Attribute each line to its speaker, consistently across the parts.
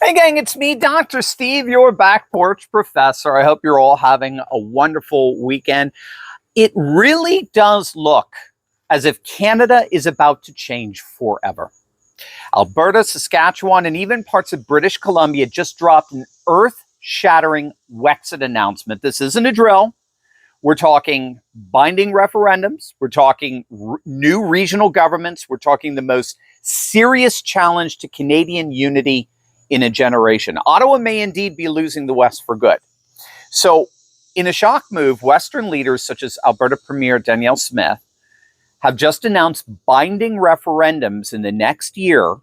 Speaker 1: Hey gang, it's me, Dr. Steve, your back porch professor. I hope you're all having a wonderful weekend. It really does look as if Canada is about to change forever. Alberta, Saskatchewan, and even parts of British Columbia just dropped an earth-shattering WEXIT announcement. This isn't a drill. We're talking binding referendums. We're talking new regional governments. We're talking the most serious challenge to Canadian unity in a generation. Ottawa may indeed be losing the West for good. So in a shock move, Western leaders such as Alberta Premier Danielle Smith have just announced binding referendums in the next year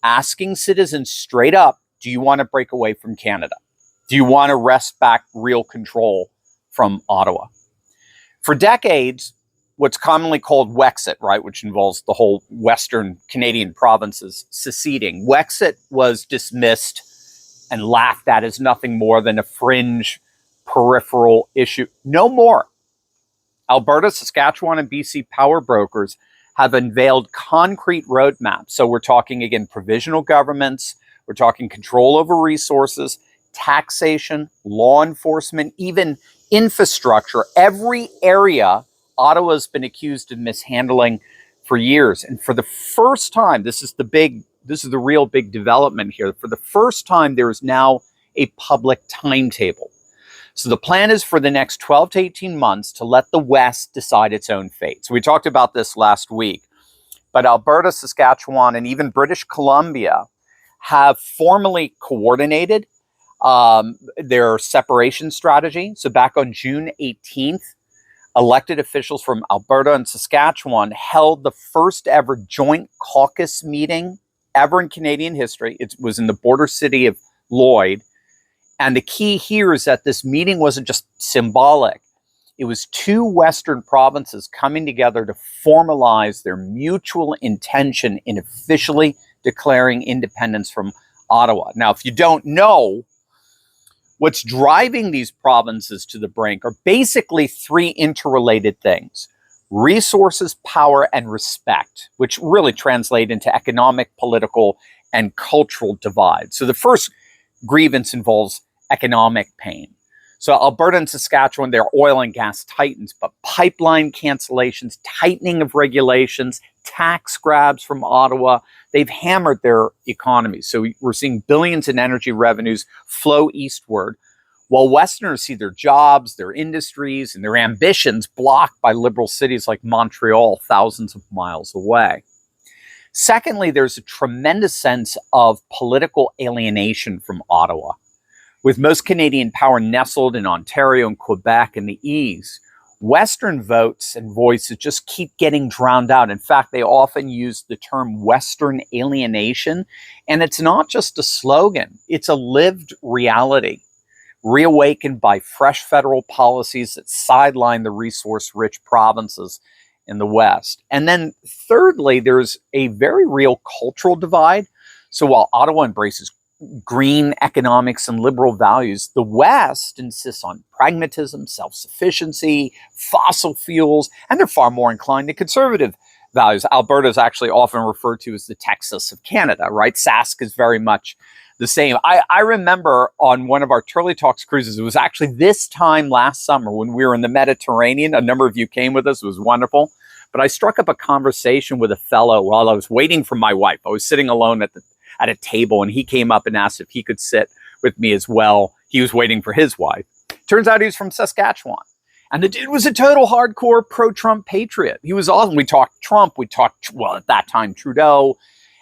Speaker 1: asking citizens straight up, do you want to break away from Canada? Do you want to wrest back real control from Ottawa? For decades, what's commonly called WEXIT, right, which involves the whole Western Canadian provinces seceding, WEXIT was dismissed and laughed at as nothing more than a fringe peripheral issue. No more. Alberta, Saskatchewan, and BC power brokers have unveiled concrete roadmaps. So we're talking, again, provisional governments, we're talking control over resources, taxation, law enforcement, even infrastructure. Every area Ottawa's been accused of mishandling for years. And for the first time, this is the real big development here. For the first time, there is now a public timetable. So the plan is for the next 12 to 18 months to let the West decide its own fate. So we talked about this last week, but Alberta, Saskatchewan, and even British Columbia have formally coordinated their separation strategy. So back on June 18th, elected officials from Alberta and Saskatchewan held the first ever joint caucus meeting ever in Canadian history. It was in the border city of Lloyd. And the key here is that this meeting wasn't just symbolic. It was two Western provinces coming together to formalize their mutual intention in officially declaring independence from Ottawa. Now, if you don't know, what's driving these provinces to the brink are basically three interrelated things: resources, power, and respect, which really translate into economic, political, and cultural divide. So the first grievance involves economic pain. So Alberta and Saskatchewan, they're oil and gas titans, but pipeline cancellations, tightening of regulations, tax grabs from Ottawa, they've hammered their economies. So we're seeing billions in energy revenues flow eastward, while Westerners see their jobs, their industries, and their ambitions blocked by liberal cities like Montreal, thousands of miles away. Secondly, there's a tremendous sense of political alienation from Ottawa. With most Canadian power nestled in Ontario and Quebec and the East, Western votes and voices just keep getting drowned out. In fact, they often use the term Western alienation, and it's not just a slogan, it's a lived reality, reawakened by fresh federal policies that sideline the resource-rich provinces in the West. And then thirdly, there's a very real cultural divide. So while Ottawa embraces green economics and liberal values, the West insists on pragmatism, self-sufficiency, fossil fuels, and they're far more inclined to conservative values. Alberta is actually often referred to as the Texas of Canada, right? Sask is very much the same. I remember on one of our Turley Talks cruises, it was actually this time last summer when we were in the Mediterranean. A number of you came with us. It was wonderful. But I struck up a conversation with a fellow while I was waiting for my wife. I was sitting alone at a table, and he came up and asked if he could sit with me as well. He was waiting for his wife. Turns out he was from Saskatchewan. And the dude was a total hardcore pro-Trump patriot. He was awesome. We talked Trump. We talked, well, at that time, Trudeau.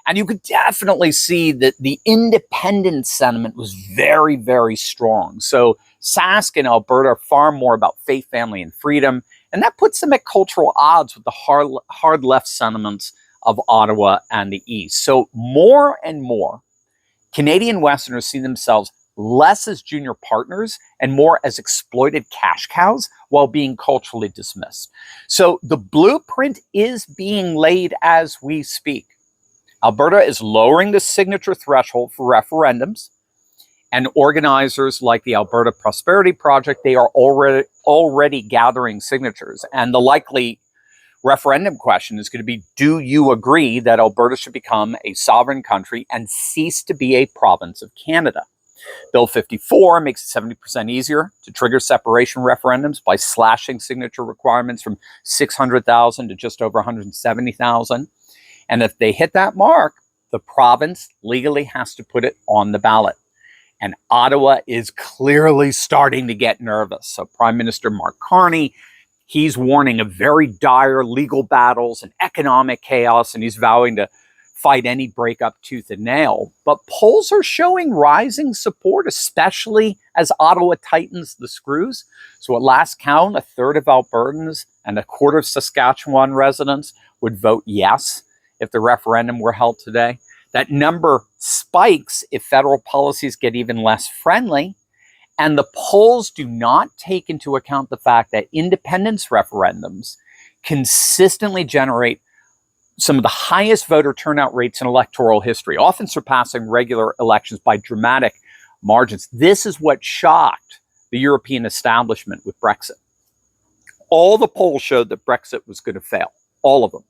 Speaker 1: And you could definitely see that the independence sentiment was very, very strong. So Sask and Alberta are far more about faith, family, and freedom. And that puts them at cultural odds with the hard left sentiments of Ottawa and the East. So more and more, Canadian Westerners see themselves less as junior partners and more as exploited cash cows while being culturally dismissed. So the blueprint is being laid as we speak. Alberta is lowering the signature threshold for referendums, and organizers like the Alberta Prosperity Project, they are already gathering signatures. And the likely referendum question is going to be, do you agree that Alberta should become a sovereign country and cease to be a province of Canada? Bill 54 makes it 70% easier to trigger separation referendums by slashing signature requirements from 600,000 to just over 170,000. And if they hit that mark, the province legally has to put it on the ballot. And Ottawa is clearly starting to get nervous. So Prime Minister Mark Carney, he's warning of very dire legal battles and economic chaos, and he's vowing to fight any breakup tooth and nail. But polls are showing rising support, especially as Ottawa tightens the screws. So at last count, a third of Albertans and a quarter of Saskatchewan residents would vote yes if the referendum were held today. That number spikes if federal policies get even less friendly. And the polls do not take into account the fact that independence referendums consistently generate some of the highest voter turnout rates in electoral history, often surpassing regular elections by dramatic margins. This is what shocked the European establishment with Brexit. All the polls showed that Brexit was going to fail, all of them.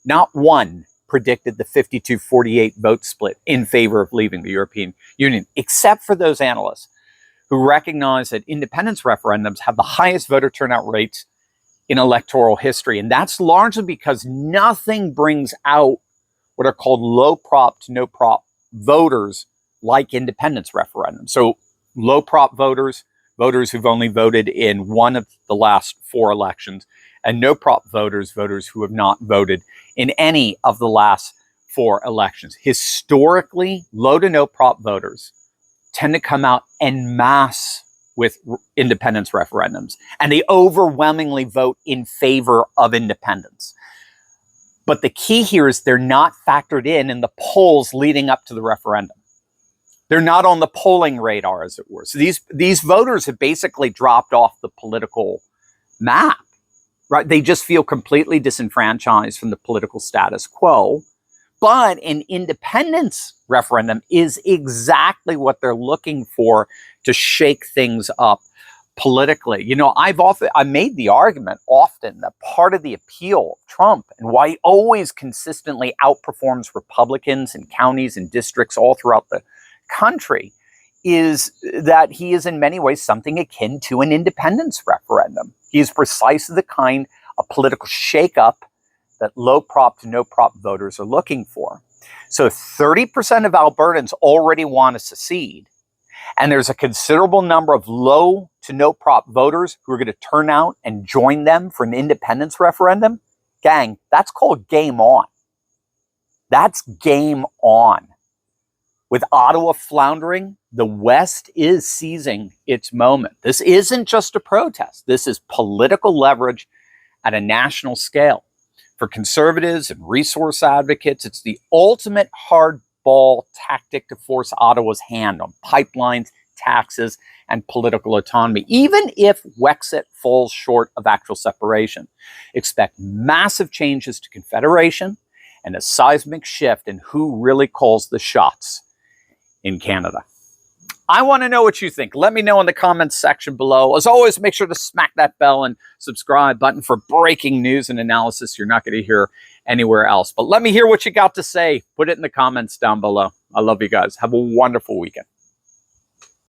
Speaker 1: Not one predicted the 52-48 vote split in favor of leaving the European Union, except for those analysts who recognize that independence referendums have the highest voter turnout rates in electoral history. And that's largely because nothing brings out what are called low prop to no prop voters like independence referendums. So low prop voters, voters who've only voted in one of the last 4 elections, and no prop voters, voters who have not voted in any of the last 4 elections. Historically, low to no prop voters tend to come out en masse with independence referendums, and they overwhelmingly vote in favor of independence. But the key here is they're not factored in the polls leading up to the referendum. They're not on the polling radar, as it were. So these voters have basically dropped off the political map, right? They just feel completely disenfranchised from the political status quo. But an independence referendum is exactly what they're looking for to shake things up politically. You know, I made the argument often that part of the appeal of Trump and why he always consistently outperforms Republicans in counties and districts all throughout the country is that he is in many ways something akin to an independence referendum. He is precisely the kind of political shakeup that low prop to no prop voters are looking for. So 30% of Albertans already want to secede. And there's a considerable number of low to no prop voters who are going to turn out and join them for an independence referendum. Gang, that's called game on. That's game on. With Ottawa floundering, the West is seizing its moment. This isn't just a protest. This is political leverage at a national scale. For conservatives and resource advocates, it's the ultimate hardball tactic to force Ottawa's hand on pipelines, taxes, and political autonomy. Even if WEXIT falls short of actual separation, expect massive changes to Confederation and a seismic shift in who really calls the shots in Canada. I want to know what you think. Let me know in the comments section below. As always, make sure to smack that bell and subscribe button for breaking news and analysis you're not going to hear anywhere else. But let me hear what you got to say. Put it in the comments down below. I love you guys. Have a wonderful weekend.